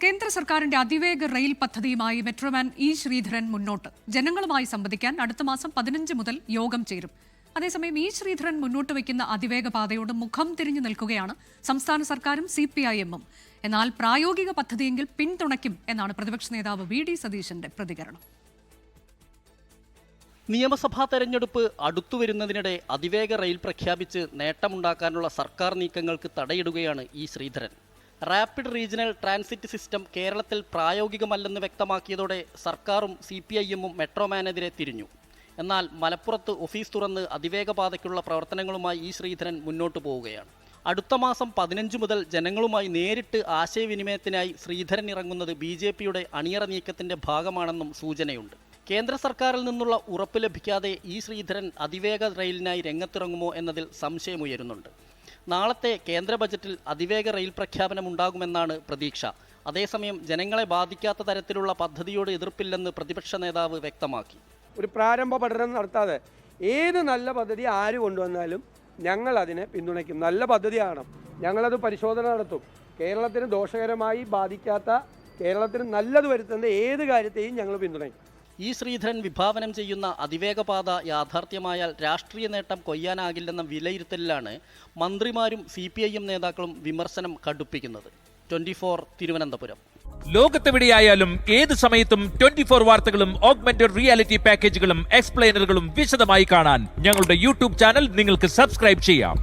കേന്ദ്ര സർക്കാരിന്റെ അതിവേഗ റെയിൽ പദ്ധതിയുമായി മെട്രോമാൻ ഇ ശ്രീധരൻ മുന്നോട്ട്. ജനങ്ങളുമായി സംവദിക്കാൻ അടുത്ത മാസം 15 മുതൽ യോഗം ചേരും. അതേസമയം ഇ ശ്രീധരൻ മുന്നോട്ട് വയ്ക്കുന്ന അതിവേഗ പാതയോട് മുഖം തിരിഞ്ഞു നിൽക്കുകയാണ് സംസ്ഥാന സർക്കാരും CPIM-ഉം. എന്നാൽ പ്രായോഗിക പദ്ധതിയെങ്കിൽ പിന്തുണയ്ക്കും എന്നാണ് പ്രതിപക്ഷ നേതാവ് VD സതീശന്റെ പ്രതികരണം. നിയമസഭാ തെരഞ്ഞെടുപ്പ് അടുത്തുവരുന്നതിനിടെ അതിവേഗ റെയിൽ പ്രഖ്യാപിച്ച് നേട്ടമുണ്ടാക്കാനുള്ള സർക്കാർ നീക്കങ്ങൾക്ക് തടയിടുകയാണ് E Sreedharan. Rapid regional transit system കേരളത്തിൽ പ്രായോഗികമല്ലെന്ന് വ്യക്തമാക്കിയതോടെ സർക്കാരും CPIM-ഉം മെട്രോമാനെതിരെ തിരിഞ്ഞു. എന്നാൽ മലപ്പുറത്ത് ഓഫീസ് തുറന്ന് അതിവേഗ പാതയ്ക്കുള്ള പ്രവർത്തനങ്ങളുമായി ഇ ശ്രീധരൻ മുന്നോട്ട് പോവുകയാണ്. അടുത്ത മാസം 15 മുതൽ ജനങ്ങളുമായി നേരിട്ട് ആശയവിനിമയത്തിനായി ശ്രീധരൻ ഇറങ്ങുന്നത് BJPയുടെ അണിയറ നീക്കത്തിന്റെ ഭാഗമാണെന്നും സൂചനയുണ്ട്. കേന്ദ്ര സർക്കാരിൽ നിന്നുള്ള ഉറപ്പ് ലഭിക്കാതെ ഇ ശ്രീധരൻ അതിവേഗ റെയിലിനായി രംഗത്തിറങ്ങുമോ എന്നതിൽ സംശയമുയരുന്നുണ്ട്. നാളത്തെ കേന്ദ്ര ബജറ്റിൽ അതിവേഗ റെയിൽ പ്രഖ്യാപനമുണ്ടാകുമെന്നാണ് പ്രതീക്ഷ. അതേസമയം ജനങ്ങളെ ബാധിക്കാത്ത തരത്തിലുള്ള പദ്ധതിയോട് എതിർപ്പില്ലെന്ന് പ്രതിപക്ഷ നേതാവ് വ്യക്തമാക്കി. ഒരു പ്രാരംഭ പഠനം നടത്താതെ ഏത് നല്ല പദ്ധതി ആര് കൊണ്ടുവന്നാലും ഞങ്ങൾ അതിനെ പിന്തുണയ്ക്കും. നല്ല പദ്ധതിയാണ്, ഞങ്ങളത് പരിശോധന നടത്തും. കേരളത്തിന് ദോഷകരമായി ബാധിക്കാത്ത, കേരളത്തിന് നല്ലത് വരുത്തുന്ന ഏത് കാര്യത്തെയും ഞങ്ങൾ പിന്തുണയ്ക്കും. ഇ ശ്രീധരൻ വിഭാവനം ചെയ്യുന്ന അതിവേഗപാത യാഥാർത്ഥ്യമായാൽ രാഷ്ട്രീയ നേട്ടം കൊയ്യാനാകില്ലെന്ന വിലയിരുത്തലിലാണ് മന്ത്രിമാരും CPIM നേതാക്കളും വിമർശനം കടുപ്പിക്കുന്നത്. 24 തിരുവനന്തപുരം. ലോകത്തെവിടെയായാലും ഏത് സമയത്തും 24 വാർത്തകളും ഓഗ്മെന്റഡ് റിയാലിറ്റി പാക്കേജുകളും എക്സ്പ്ലെയിനറുകളും വിശദമായി കാണാൻ ഞങ്ങളുടെ YouTube ചാനൽ നിങ്ങൾക്ക് സബ്സ്ക്രൈബ് ചെയ്യാം.